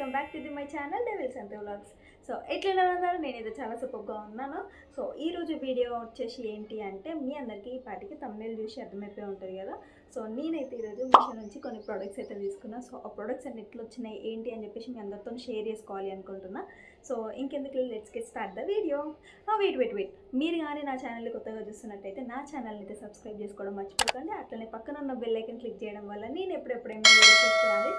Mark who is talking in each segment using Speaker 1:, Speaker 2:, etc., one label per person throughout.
Speaker 1: Welcome back to my channel devils అంతే vlogs. So ఎట్లా ఉన్నారు? నేనైతే చాలా సూపర్గా ఉన్నాను. సో ఈరోజు వీడియో వచ్చేసి ఏంటి అంటే మీ అందరికీ ఈ పాటికి తమ్నేల్ చూసి అర్థమైపోయి ఉంటుంది కదా. సో నేనైతే ఈరోజు మీషో నుంచి కొన్ని ప్రోడక్ట్స్ అయితే తీసుకున్నాను. సో ఆ ప్రోడక్ట్స్ అన్ని ఎట్లా వచ్చినాయి ఏంటి అని చెప్పేసి మీ అందరితో షేర్ చేసుకోవాలి అనుకుంటున్నా. సో ఇంకెందుకు let's get start the video. Wait మీరు కానీ నా ఛానల్ని కొత్తగా చూస్తున్నట్టయితే నా ఛానల్ని అయితే సబ్స్క్రైబ్ చేసుకోవడం మర్చిపోకండి. అట్లనే పక్కన ఉన్న బెల్ ఐకన్ క్లిక్ చేయడం వల్ల నేను ఎప్పుడెప్పుడైనా వీడియో చూస్తున్నాను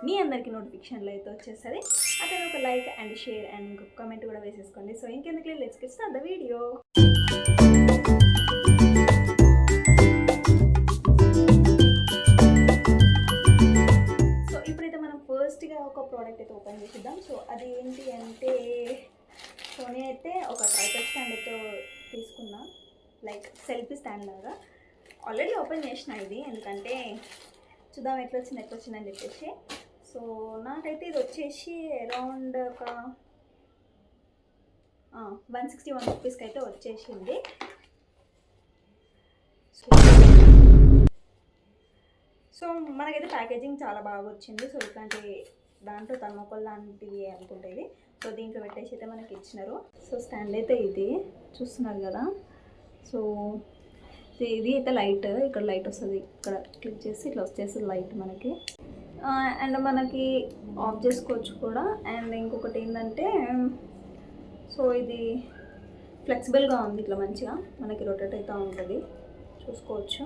Speaker 1: మీ అందరికీ నోటిఫికేషన్లో అయితే వచ్చేస్తుంది. అక్కడ ఒక లైక్ అండ్ షేర్ అండ్ ఇంకొక కామెంట్ కూడా వేసేసుకోండి. సో ఇంకెందుకు let's get start the video. So ఇప్పుడైతే మనం ఫస్ట్గా ఒక ప్రోడక్ట్ అయితే ఓపెన్ చేసిద్దాం. సో అది ఏంటి అంటే సో నేనైతే ఒక ట్రైపాడ్ స్టాండ్ అయితే తీసుకున్నా, లైక్ సెల్ఫీ స్టాండ్ లాగా. ఆల్రెడీ ఓపెన్ చేసిన ఇది, ఎందుకంటే చూద్దాం ఎట్లా వచ్చిందని చెప్పేసి. సో నాకైతే ఇది వచ్చేసి అరౌండ్ ఒక 161 రూపీస్కి అయితే వచ్చేసింది. సో మనకైతే ప్యాకేజింగ్ చాలా బాగా వచ్చింది. సో ఇట్లాంటి దాంట్లో థర్మోకోల్ లాంటివి అనుకుంటుంది. సో దీంట్లో పెట్టేసి అయితే మనకి ఇచ్చినారు. సో స్టాండ్ అయితే ఇది చూస్తున్నారు కదా. సో ఇది అయితే లైట్, ఇక్కడ లైట్ వస్తుంది, ఇక్కడ క్లిక్ చేసి ఇట్లా వచ్చేస్తుంది లైట్ మనకి. అండ్ మనకి ఆఫ్ చేసుకోవచ్చు కూడా. అండ్ ఇంకొకటి ఏంటంటే సో ఇది ఫ్లెక్సిబుల్గా ఉంది, ఇట్లా మంచిగా మనకి రొటేట్ అవుతూ ఉంటుంది, చూసుకోవచ్చు.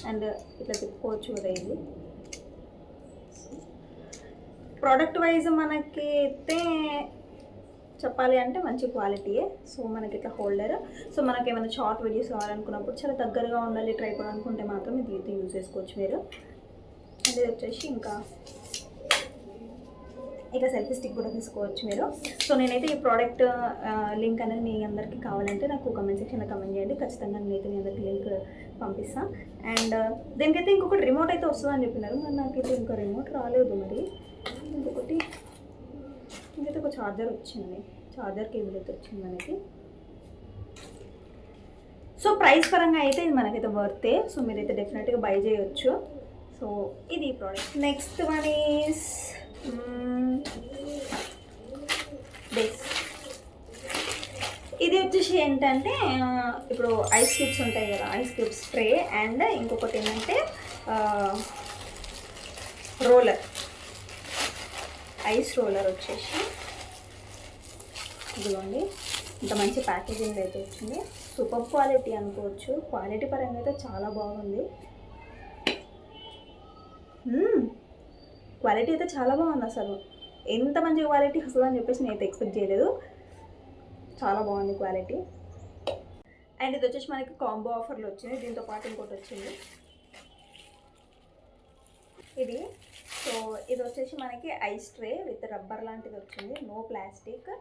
Speaker 1: అండ్ ఇట్లా తిప్పుకోవచ్చు కూడా. ఇది ప్రోడక్ట్ వైజ్ మనకి అయితే చెప్పాలి అంటే మంచి క్వాలిటీయే. సో మనకి ఇట్లా హోల్డర్. సో మనకి ఏమైనా షార్ట్ వీడియోస్ కావాలనుకున్నప్పుడు చాలా దగ్గరగా ఉండాలి ట్రైపాడ్ అనుకుంటే మాత్రం ఇది అయితే యూజ్ చేసుకోవచ్చు మీరు. అండ్ ఇది వచ్చేసి ఇంకా సెల్ఫీ స్టిక్ కూడా తీసుకోవచ్చు మీరు. సో నేనైతే ఈ ప్రోడక్ట్ లింక్ అనేది మీ అందరికీ కావాలంటే నాకు కామెంట్ సెక్షన్లో కామెంట్ చేయండి, ఖచ్చితంగా నేనైతే మీ అందరికీ లింక్ పంపిస్తాను. అండ్ దీనికైతే ఇంకొకటి రిమోట్ అయితే వస్తుందని చెప్పినారు, మరి నాకైతే ఇంకా రిమోట్ రాలేదు. మరి ఇంకొకటి ఇంకైతే ఒక ఛార్జర్ వచ్చింది, ఛార్జర్ కేబుల్ అయితే వచ్చింది మనకి. సో ప్రైస్ పరంగా అయితే ఇది మనకైతే వర్తే. సో మీరైతే డెఫినెట్గా బై చేయొచ్చు. సో ఇది product. Next one is this. ఇది వచ్చేసి ఏంటంటే ఇప్పుడు ఐస్ క్యూబ్స్ ఉంటాయి కదా, ఐస్ క్యూబ్స్ ట్రే. అండ్ ఇంకొకటి ఏంటంటే రోలర్, ఐస్ రోలర్ వచ్చేసి ఇదిగోండి. ఇంత మంచి ప్యాకేజింగ్ అయితే వచ్చింది. సూపర్ క్వాలిటీ అనుకోవచ్చు. క్వాలిటీ పరంగా అయితే చాలా బాగుంది. క్వాలిటీ అయితే చాలా బాగుంది. అసలు ఎంత మంచి క్వాలిటీ వస్తుందని చెప్పేసి నేనైతే ఎక్స్పెక్ట్ చేయలేదు. చాలా బాగుంది క్వాలిటీ. అండ్ ఇది వచ్చేసి మనకి కాంబో ఆఫర్లో వచ్చింది, దీంతో పాటు ఇంకోటి వచ్చింది ఇది. సో ఇది వచ్చేసి మనకి ఐస్ ట్రే విత్ రబ్బర్ లాంటిది వచ్చింది, నో ప్లాస్టిక్.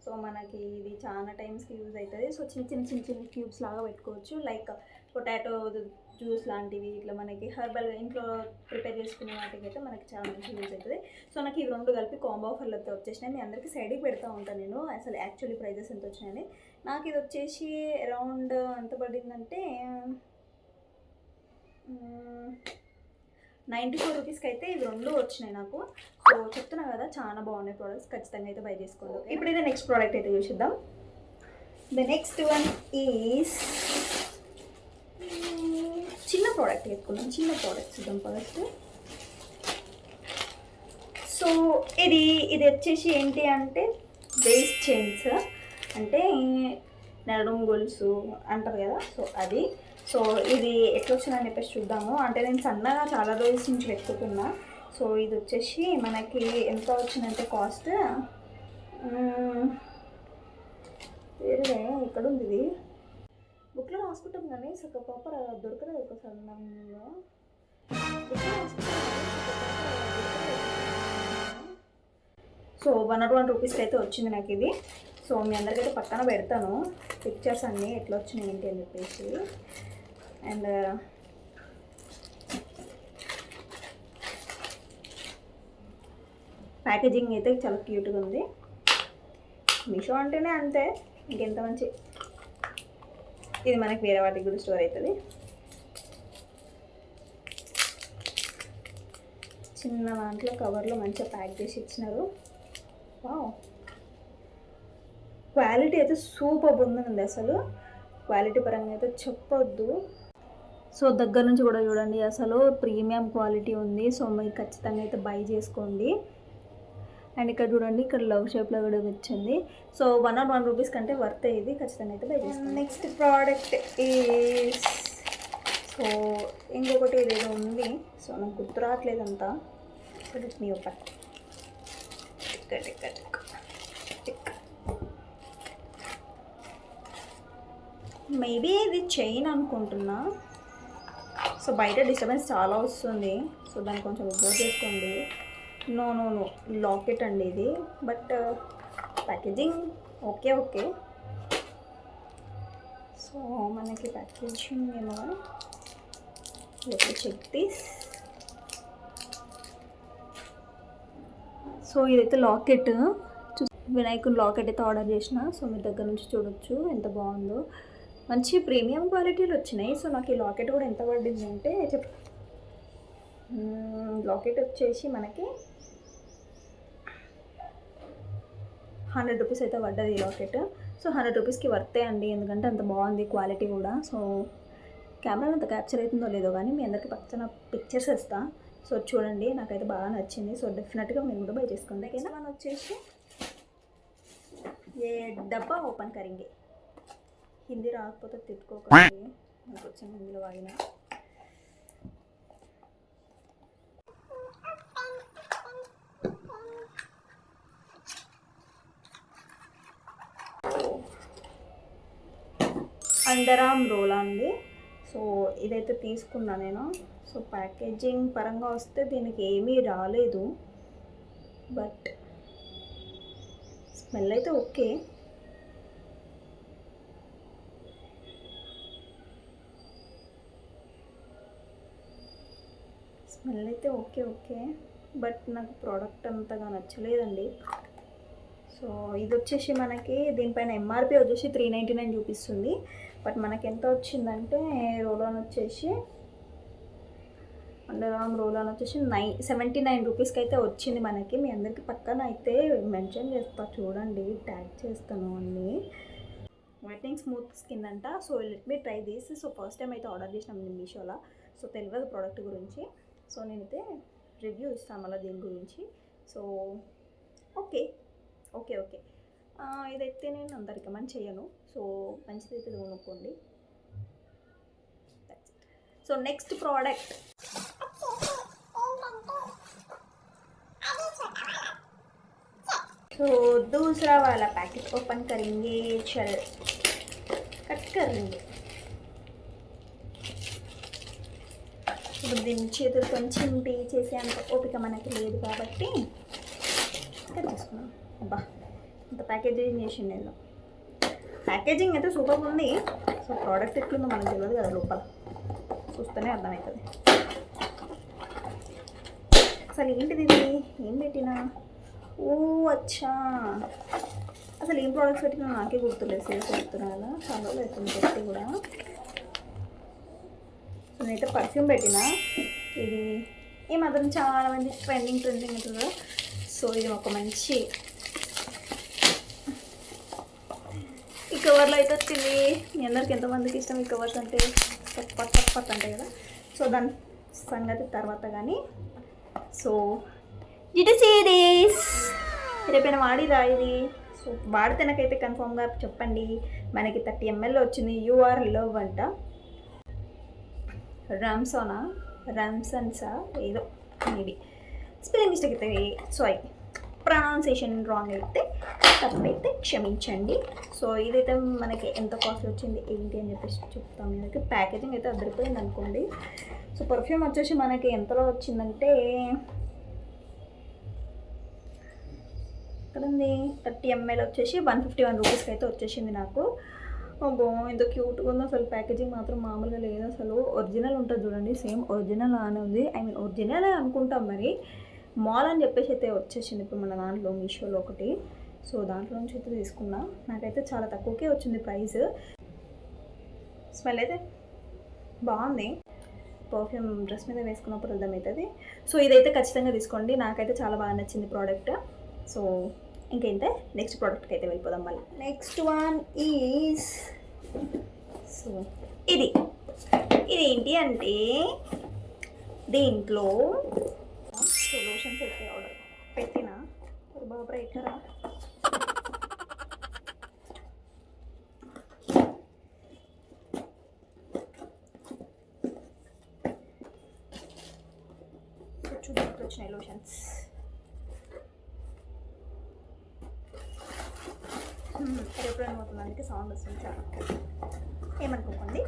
Speaker 1: సో మనకి ఇది చాలా టైమ్స్కి యూజ్ అవుతుంది. సో చిన్న క్యూబ్స్ లాగా పెట్టుకోవచ్చు, లైక్ పొటాటో జ్యూస్ లాంటివి, ఇట్లా మనకి హెర్బల్ ఇంట్లో ప్రిపేర్ చేసుకునే వాటికి అయితే మనకి చాలా మంచి యూజ్ అవుతుంది. సో నాకు ఈ రెండు కలిపి కాంబో ఆఫర్లు అయితే వచ్చేసినాయి. మీ అందరికీ సైడ్కి పెడతా ఉంటాను నేను అసలు యాక్చువల్లీ ప్రైజెస్ ఎంత వచ్చినాయని. నాకు ఇది వచ్చేసి అరౌండ్ ఎంత పడిందంటే 94 రూపీస్కి అయితే ఇవి రెండు వచ్చినాయి నాకు. సో చెప్తున్నా కదా చాలా బాగున్నాయి ప్రోడక్ట్స్, ఖచ్చితంగా అయితే బై చేసుకోండి. ఇప్పుడైతే నెక్స్ట్ ప్రోడక్ట్ అయితే చూసిద్దాం. ద నెక్స్ట్ వన్ ఈజ్ చిన్న ప్రోడక్ట్ ఎత్తుకున్నాం. చిన్న ప్రోడక్ట్ చూద్దాం ఫస్ట్. సో ఇది వచ్చేసి ఏంటి అంటే వేస్ట్ చైన్స్, అంటే నడుం గొలుసు అంటారు కదా. సో అది. సో ఇది ఎట్లా వచ్చిందని చెప్పేసి చూద్దాము. అంటే నేను సన్నగా చాలా రోజుల నుంచి వెతుకుతున్నా. సో ఇది వచ్చేసి మనకి ఎంత వచ్చిందంటే కాస్ట్ వేరే ఇక్కడ ఉంది. ఇది బుక్లో రాసుకుంటాం కానీ సగ ప్రాపర్ దొరకలేదు. ఒక సన్నంగా సో 101 రూపీస్కి అయితే వచ్చింది నాకు ఇది. సో మీ అందరికైతే పక్కన పెడతాను పిక్చర్స్ అన్నీ ఎట్లా వచ్చినాయి ఏంటి అని చెప్పేసి. అండ్ ప్యాకేజింగ్ అయితే చాలా క్యూట్గా ఉంది. మీషో అంటేనే అంతే, ఇంకెంత మంచి. ఇది మనకి వేరే వాటికి కూడా స్టోర్ అవుతుంది. చిన్న దాంట్లో కవర్లో మంచిగా ప్యాక్ చేసి ఇచ్చినారు. వావ్, క్వాలిటీ అయితే సూపర్ ఉందండి. అసలు క్వాలిటీ పరంగా అయితే చెప్పొద్దు. సో దగ్గర నుంచి కూడా చూడండి, అసలు ప్రీమియం క్వాలిటీ ఉంది. సో మీరు ఖచ్చితంగా అయితే బై చేసుకోండి. అండ్ ఇక్కడ చూడండి, ఇక్కడ లవ్ షేప్లో కూడా వచ్చింది. సో 101 రూపీస్ కంటే వర్త్ ఇది, ఖచ్చితంగా అయితే బై చేసుకోండి. నెక్స్ట్ ప్రోడక్ట్ ఈజ్, సో ఇంకొకటి ఏదేదో ఉంది. సో నాకు గుర్తు రావట్లేదంతా. మీ ఓపెన్ మేబీ ఇది చైన్ అనుకుంటున్నా. సో బయట డిస్టర్బెన్స్ చాలా వస్తుంది, సో దాన్ని కొంచెం ఇగ్నోర్ చేసుకోండి. నో నో నో లాకెట్ అండి ఇది, but packaging okay okay. So మనకి ప్యాకేజింగ్ ఏమో, let me check this. So ఇదైతే లాకెట్, వినాయకుని లాకెట్ అయితే ఆర్డర్ చేసిన. సో మీ దగ్గర నుంచి చూడొచ్చు ఎంత బాగుందో, మంచి ప్రీమియం క్వాలిటీలు వచ్చినాయి. సో నాకు ఈ లాకెట్ కూడా ఎంత పడింది అంటే లాకెట్ వచ్చేసి మనకి 100 రూపీస్ అయితే పడ్డది ఈ లాకెట్. సో 100 రూపీస్కి వర్తే అండి, ఎందుకంటే అంత బాగుంది క్వాలిటీ కూడా. సో కెమెరాలో అంత క్యాప్చర్ అవుతుందో లేదో కానీ మీ అందరికీ పక్కన పిక్చర్స్ ఇస్తా. సో చూడండి, నాకైతే బాగా నచ్చింది. సో డెఫినెట్గా మీరు కూడా బై చేసుకోండి. ఓకేనా. మనం వచ్చేసి ఏ డబ్బా ఓపెన్ కరింగే. హిందీ రాకపోతే తిట్టుకోకండి, నాకు వచ్చిన హిందీలో వాడిన. అండరామ్ రోలా అండి. సో ఇదైతే తీసుకున్నా నేను. సో ప్యాకేజింగ్ పరంగా వస్తే దీనికి ఏమీ రాలేదు, బట్ స్మెల్ అయితే ఓకే. స్మెల్ అయితే ఓకే ఓకే, బట్ నాకు ప్రోడక్ట్ అంతగా నచ్చలేదండి. సో ఇది వచ్చేసి మనకి దీనిపైన ఎంఆర్పి వచ్చేసి 399 చూపిస్తుంది, బట్ మనకి ఎంత వచ్చిందంటే రోలాన్ వచ్చేసి అండర్ఆర్మ్ రోలాన్ వచ్చేసి 79 రూపీస్కి అయితే వచ్చింది మనకి. మీ అందరికీ పక్కన అయితే మెన్షన్ చేస్తా, చూడండి, ట్యాగ్ చేస్తాను అన్నీ. వైట్నింగ్ స్మూత్ స్కిన్ అంట. So let me try this. So first time అయితే ఆర్డర్ చేసినాం నేను మీషోలో. సో తెలియదు ప్రోడక్ట్ గురించి. సో నేనైతే రివ్యూ ఇస్తాను మళ్ళీ దీని గురించి. సో ఓకే ఓకే ఓకే, ఇదైతే నేను అంత రికమెండ్ చేయను. సో మంచిదైతే కొనుక్కోండి. సో నెక్స్ట్ ప్రోడక్ట్, तो दूसरा वाला पैकेट ओपन करेंगे. चल कट करेंगे. ఇప్పుడు దీన్ని చేతులు కొంచెం పే చేసే అంత ఓపిక మనకి లేదు కాబట్టి ఇక్కడ తీసుకున్నాం. అబ్బా ఇంత ప్యాకేజింగ్ చేసింది నేను. ప్యాకేజింగ్ అయితే సూపర్ ఉంది. సో ప్రోడక్ట్ ఎట్లుందో మనకు తెలియదు కదా, లోపల చూస్తేనే అర్థమవుతుంది. అసలు ఏంటిది ఇది, ఏం పెట్టినా? ఓ అచ్చా, అసలు ఏం ప్రోడక్ట్స్ పెట్టినా నాకే గుర్తులేదు. సేల్స్ పెడుతున్నా కదా, చాలా అవుతుంది పెట్టి కూడా. సో నేనైతే పర్ఫ్యూమ్ పెట్టిన. ఇది ఈ మాత్రం చాలా మంది ట్రెండింగ్ అవుతుందో. సో ఇది ఒక మంచి ఈ కవర్లో అయితే వచ్చింది. మీ అందరికి ఎంతమందికి ఇష్టం ఈ కవర్స్ అంటే, పట్ అంటే కదా. సో దాని సంగతి తర్వాత కానీ. సో ఇటు సిరీస్ రేపైనా వాడిరా ఇది. సో వాడితే నాకైతే కన్ఫామ్గా చెప్పండి. మనకి 30 ml వచ్చింది. యూఆర్ లవ్ అంట, రామ్సోనా రామ్సన్సా ఏదో మేబీ స్పెల్లింగ్ మిస్టేక్ అయితే, సారీ ప్రొనౌన్సియేషన్ రాంగ్ అయితే తప్పైతే క్షమించండి. సో ఇదైతే మనకి ఎంత కాస్ట్ వచ్చింది ఏంటి అని చెప్పేసి చెప్తాం. మనకి ప్యాకేజింగ్ అయితే అదిరిపోయింది అనుకోండి. సో పర్ఫ్యూమ్ వచ్చేసి మనకి ఎంతలో వచ్చిందంటే ఇక్కడ ఉంది 30 ml వచ్చేసి 151 రూపీస్కి అయితే వచ్చేసింది నాకు. అబ్బో ఎంత క్యూట్గా ఉందో అసలు. ప్యాకేజింగ్ మాత్రం మామూలుగా లేదు అసలు. ఒరిజినల్ ఉంటుంది చూడండి, సేమ్ ఒరిజినల్ అని ఉంది. ఐ మీన్ ఒరిజినల్ అనుకుంటాం మరి. మాల్ అని చెప్పేసి అయితే వచ్చేసింది ఇప్పుడు మన దాంట్లో మీషోలో ఒకటి. సో దాంట్లో నుంచి అయితే తీసుకున్నా. నాకైతే చాలా తక్కువకే వచ్చింది ప్రైస్. స్మెల్ అయితే బాగుంది. పర్ఫ్యూమ్ డ్రెస్ మీద వేసుకున్నప్పుడు అర్థమవుతుంది. సో ఇదైతే ఖచ్చితంగా తీసుకోండి. నాకైతే చాలా బాగా నచ్చింది ప్రోడక్ట్. సో ఇంకైతే నెక్స్ట్ ప్రోడక్ట్కి అయితే వెళ్ళిపోదాం మళ్ళీ. నెక్స్ట్ వన్ ఈజ్ సో ఇది ఏంటి అంటే దీంట్లో సొల్యూషన్స్ అయితే ఆర్డర్ పెట్టిన బాబా ఇక్కడ చూడండి వచ్చినాయి లోషన్స్. ఎప్పుడైనా అవుతుంది అందుకే సౌండ్ వస్తుంది చాలా, ఏమనుకోకండి.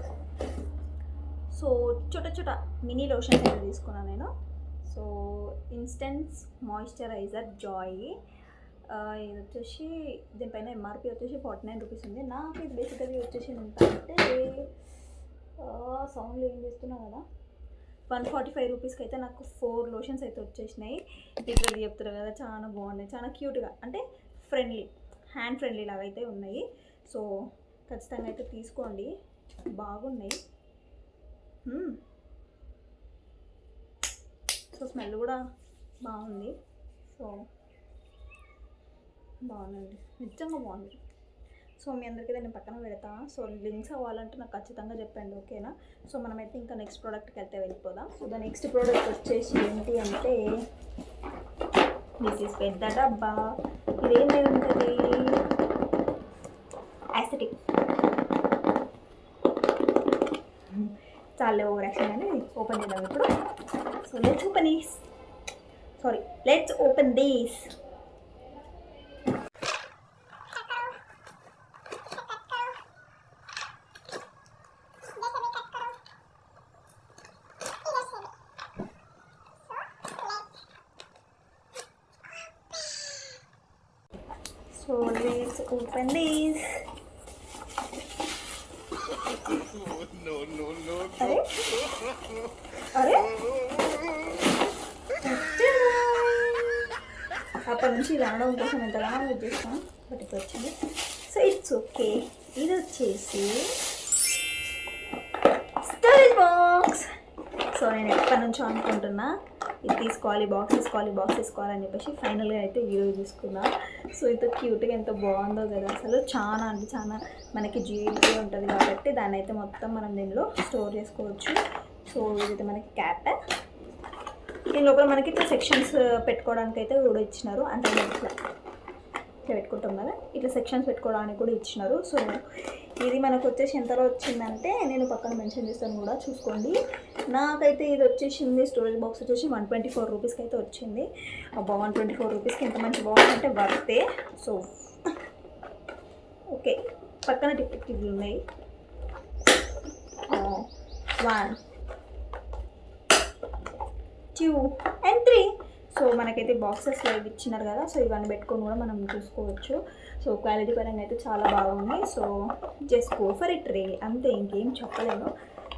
Speaker 1: సో చోట మినీ లోషన్స్ అయితే తీసుకున్నాను నేను. సో ఇన్స్టెన్స్ మాయిశ్చరైజర్ జాయ్, ఇది వచ్చేసి దీనిపైన ఎంఆర్పి వచ్చేసి 49 రూపీస్ ఉంది. నాకు ఇది బేసికలీ వచ్చేసి ఎంత అంటే సౌండ్లో ఏం చేస్తున్నా కదా 145 రూపీస్కి అయితే నాకు 4 లోషన్స్ అయితే వచ్చేసినాయి. లిటరల్లీ చెప్తారు కదా చాలా బాగున్నాయి, చాలా క్యూట్గా, అంటే ఫ్రెండ్లీ, హ్యాండ్ ఫ్రెండ్లీ లాగా అయితే ఉన్నాయి. సో ఖచ్చితంగా అయితే తీసుకోండి, బాగున్నాయి. సో స్మెల్ కూడా బాగుంది. సో బాగుందండి, నిజంగా బాగుంది. సో మీ అందరికీ నేను పక్కన పెడతా. సో లింక్స్ అవ్వాలంటే నాకు ఖచ్చితంగా చెప్పండి, ఓకేనా? సో మనమైతే ఇంకా నెక్స్ట్ ప్రోడక్ట్కి అయితే వెళ్ళిపోదాం. సో ద నెక్స్ట్ ప్రోడక్ట్ వచ్చేసి ఏంటి అంటే దిస్ ఈస్ పెద్ద డబ్బా. ఇదేమి ఉంటుంది, యాస్థెటిక్. చాలా ఓవర్ యాక్షన్ అని ఓపెన్ చేద్దాం ఇప్పుడు. So let's open these. So let's open these. No. अरे అప్పటి నుంచి రావడం కోసం ఎంతగానో వెయిట్ చేస్తాను, బట్ ఇప్పుడు వచ్చింది. So it's okay. ఇది వచ్చేసి స్టోరేజ్ బాక్స్. సో నేను ఎప్పటి నుంచో అనుకుంటున్నా ఇది తీసుకోవాలి, బాక్స్ తీసుకోవాలని చెప్పేసి ఫైనల్గా అయితే ఈరోజు తీసుకున్నా. సో ఇది క్యూట్గా ఎంత బాగుందో కదా అసలు, చాలా అంటే చాలా మనకి జిఎల్టీ ఉంటుంది కాబట్టి దాన్ని అయితే మొత్తం మనం దీనిలో స్టోర్ చేసుకోవచ్చు. సో ఇదైతే మనకి క్యాప్, దీని లోపల మనకి ఇట్లా సెక్షన్స్ పెట్టుకోవడానికి అయితే కూడా ఇచ్చినారు, అంటే ఇట్లా పెట్టుకుంటాం కదా, ఇట్లా సెక్షన్స్ పెట్టుకోవడానికి కూడా ఇచ్చినారు. సో ఇది మనకు వచ్చేసి ఎంతలో వచ్చిందంటే నేను పక్కన మెన్షన్ చేస్తాను కూడా చూసుకోండి. నాకైతే ఇది వచ్చేసింది, స్టోరేజ్ బాక్స్ వచ్చేసి 124 రూపీస్కి అయితే వచ్చింది. అబ్బా 124 రూపీస్కి ఎంత మంచి బాక్స్ అంటే వర్తే. సో ఓకే, పక్కన టిక్లు ఉన్నాయి. 1 2 and 3. సో మనకైతే బాక్సెస్ లైవ్ ఇచ్చినారు కదా, సో ఇవన్నీ పెట్టుకొని కూడా మనం చూసుకోవచ్చు. సో క్వాలిటీ పరంగా అయితే చాలా బాగుంది. So just go for it రే, అంతే, ఇంకేం చెప్పలేను.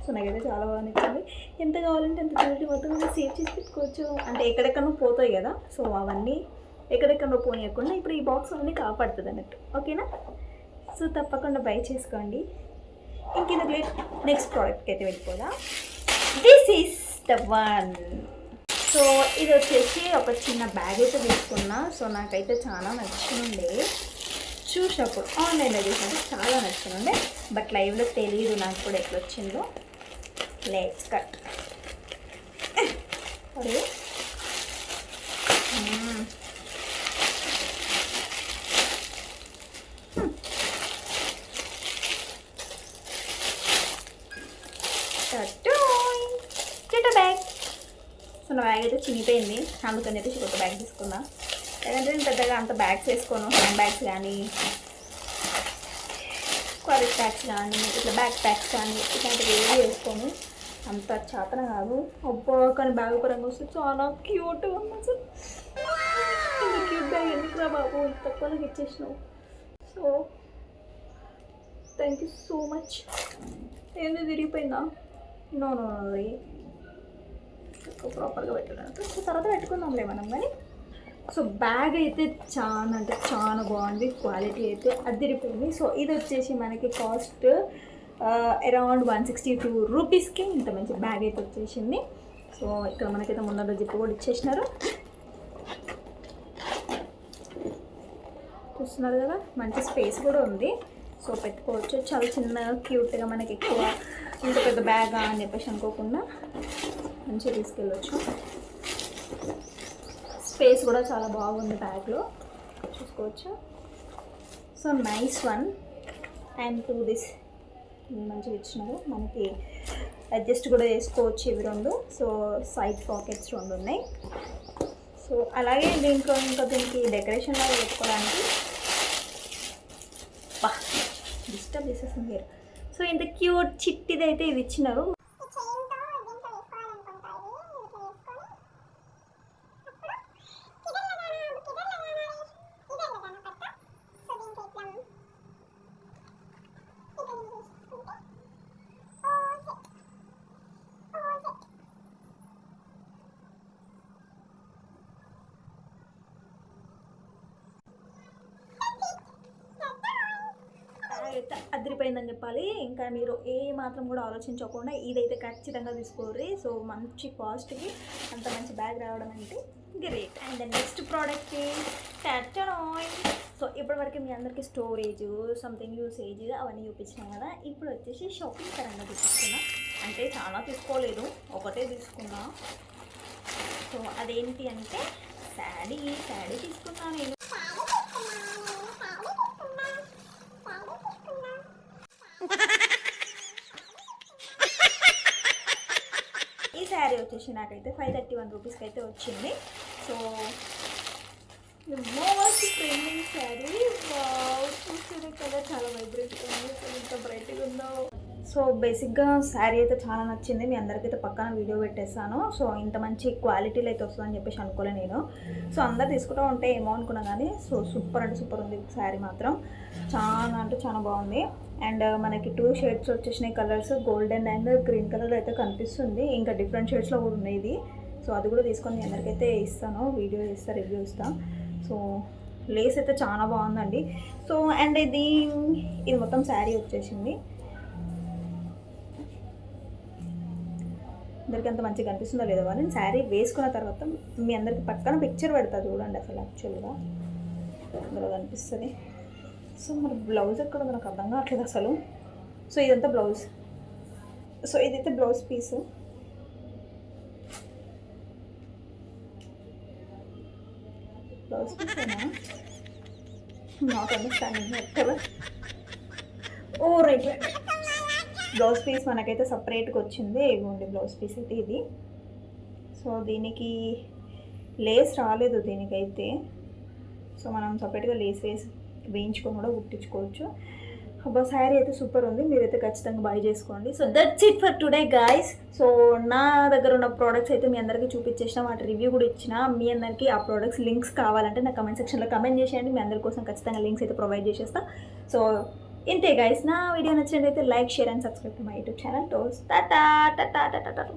Speaker 1: సో నాకైతే చాలా బాగా నచ్చింది. ఎంత కావాలంటే అంత క్వాలిటీ మొత్తం కూడా సేవ్ చేసి పెట్టుకోవచ్చు, అంటే ఎక్కడెక్కడో పోతాయి కదా, సో అవన్నీ ఎక్కడెక్కడో పోనీయకుండా ఇప్పుడు ఈ బాక్స్ అన్నీ కాపాడుతుంది అన్నట్టు, ఓకేనా? సో తప్పకుండా బై చేసుకోండి. ఇంకేందుకు లేట్, నెక్స్ట్ ప్రోడక్ట్కి అయితే వెళ్ళిపోదా. This is the one. So ఇది వచ్చేసి ఒక చిన్న బ్యాగ్ అయితే తీసుకున్నా. సో నాకైతే చాలా నచ్చిండే, చూసినప్పుడు ఆన్లైన్లో చూసినప్పుడు చాలా నచ్చిండే, బట్ లైవ్లో తెలియదు నాకు కూడా ఎట్లా వచ్చిందో. Let's cut. అరే బ్యాగ్. సో నా బ్యాగ్ అయితే చినిపోయింది, అందుకని చెప్పేసి కొత్త బ్యాగ్ తీసుకున్నా. లేదంటే నేను పెద్దగా అంత బ్యాగ్స్ వేసుకోను, హ్యాండ్ బ్యాగ్స్ కానీ కాలేజ్ బ్యాగ్స్ కానీ ఇట్లా బ్యాక్ ప్యాక్స్ కానీ ఇట్లాంటివి ఏవి వేసుకోను, అంత చేతన కాదు. అబ్బా కానీ బ్యాగ్ పరంగా వస్తే చాలా క్యూట్గా ఉంది అసలు. ఇంత క్యూట్ బ్యాగ్ ఎందుకు రా బాబు ఇంత తక్కువలోకి ఇచ్చేసినావు. So thank you so much. ఏంది తిరిగిపోయిందా? నో ప్రాపర్గా పెట్టాను. సో తర్వాత పెట్టుకుందాంలే మనం కానీ. సో బ్యాగ్ అయితే చాలా అంటే చాలా బాగుంది, క్వాలిటీ అయితే అదిరిపోయింది. సో ఇది వచ్చేసి మనకి కాస్ట్ అరౌండ్ 162 రూపీస్కి ఇంత మంచి బ్యాగ్ అయితే వచ్చేసింది. సో ఇక్కడ మనకైతే ముందర జిప్పు కూడా ఇచ్చేసినారు. చూస్తున్నారు కదా, మంచి స్పేస్ కూడా ఉంది. సో పెట్టుకోవచ్చు, చాలా చిన్న క్యూట్గా, మనకి ఎక్కువ ఇంత పెద్ద బ్యాగా అని చెప్పేసి అనుకోకుండా మంచిగా తీసుకెళ్ళొచ్చు. స్పేస్ కూడా చాలా బాగుంది బ్యాగ్లో, చూసుకోవచ్చు. So nice one. And to this మంచిగా ఇచ్చినారు, మనకి అడ్జస్ట్ కూడా చేసుకోవచ్చు ఇవి రెండు. సో సైడ్ పాకెట్స్ రెండు ఉన్నాయి. సో అలాగే దీంట్లో ఇంకా దీనికి డెకరేషన్ లాగా పెట్టుకోవడానికి డిస్టర్బ్ చేసేస్తుంది మీరు. సో ఇంత క్యూట్ చిట్టిది అయితే ఇది ఇచ్చినారు. అదిరిపోయిందని చెప్పాలి. ఇంకా మీరు ఏ మాత్రం కూడా ఆలోచించకుండా ఇదైతే ఖచ్చితంగా తీసుకోర్రి. సో మంచి కాస్ట్కి అంత మంచి బ్యాగ్ రావడం అంటే గ్రేట్. అండ్ నెక్స్ట్ ప్రోడక్ట్కి క్యాటర్ ఆయిల్. సో ఇప్పటివరకు మీ అందరికీ స్టోరేజ్, సంథింగ్ యూసేజ్ అవన్నీ చూపించినాం కదా. ఇప్పుడు వచ్చేసి షాపింగ్ పరంగా చూపిస్తున్నా. అంటే చాలా తీసుకోలేదు, ఒకటే తీసుకున్నా. సో అదేంటి అంటే శారీ తీసుకున్నా నేను. ఈ శారీ వచ్చేసి నాకైతే 531 రూపీస్కి అయితే వచ్చింది. So most trending sari. చూస్తే కలర్ చాలా వైబ్రెంట్గా ఉంది, ఇంత బ్రైట్గా ఉందో. సో బేసిక్గా శారీ అయితే చాలా నచ్చింది. మీ అందరికైతే పక్కన వీడియో పెట్టేస్తాను. సో ఇంత మంచి క్వాలిటీలో అయితే వస్తుందని చెప్పేసి అనుకోలే నేను. సో అందరు తీసుకుంటూ ఉంటే ఏమో అనుకున్నా కానీ సో సూపర్ అంటే సూపర్ ఉంది శారీ మాత్రం. చాలా అంటే చాలా బాగుంది. అండ్ మనకి 2 షేడ్స్ వచ్చేసినాయి colours, golden and green colour అయితే కనిపిస్తుంది. ఇంకా డిఫరెంట్ షేడ్స్లో కూడా ఉన్నాయి ఇది. సో అది కూడా తీసుకొని అందరికైతే ఇస్తాను, వీడియో ఇస్తా, రివ్యూ ఇస్తాను. సో లేస్ అయితే చాలా బాగుందండి. సో అండ్ ఇది మొత్తం శారీ వచ్చేసింది. అందరికీ అంత మంచిగా కనిపిస్తుందో లేదో కానీ శారీ వేసుకున్న తర్వాత మీ అందరికి పక్కన పిక్చర్ పెడతా చూడండి. అసలు యాక్చువల్గా అందులో కనిపిస్తుంది. సో మరి బ్లౌజ్ ఎక్కడ నాకు అర్థం కావట్లేదు అసలు. సో ఇదంతా బ్లౌజ్. సో ఇదైతే బ్లౌజ్ పీసు. బ్లౌజ్ పీసేనా? నాట్ అండర్స్టాండింగ్ ఎక్కడ. ఓ రైట్, బ్లౌజ్ పీస్ మనకైతే సపరేట్గా వచ్చింది. ఇవ్వండి బ్లౌజ్ పీస్ అయితే ఇది. సో దీనికి లేస్ రాలేదు దీనికైతే. సో మనం సపరేట్గా లేస్ వేయించుకొని కూడా కుట్టించుకోవచ్చు. అబ్బా శారీ అయితే సూపర్ ఉంది, మీరైతే ఖచ్చితంగా బై చేసుకోండి. So that's it for today guys. So నా దగ్గర ఉన్న ప్రోడక్ట్స్ అయితే మీ అందరికీ చూపించేసిన, వాటి రివ్యూ కూడా ఇచ్చిన. మీ అందరికీ ఆ ప్రోడక్ట్స్ లింక్స్ కావాలంటే నా కమెంట్ సెక్షన్లో కమెంట్ చేసేయండి. మీ అందరి కోసం ఖచ్చితంగా లింక్స్ అయితే ప్రొవైడ్ చేసేస్తా. సో ఇంతే గైస్, నా వీడియో నచ్చినట్లయితే like, share and subscribe to my YouTube channel. Toes Tata Tata Tata Tata.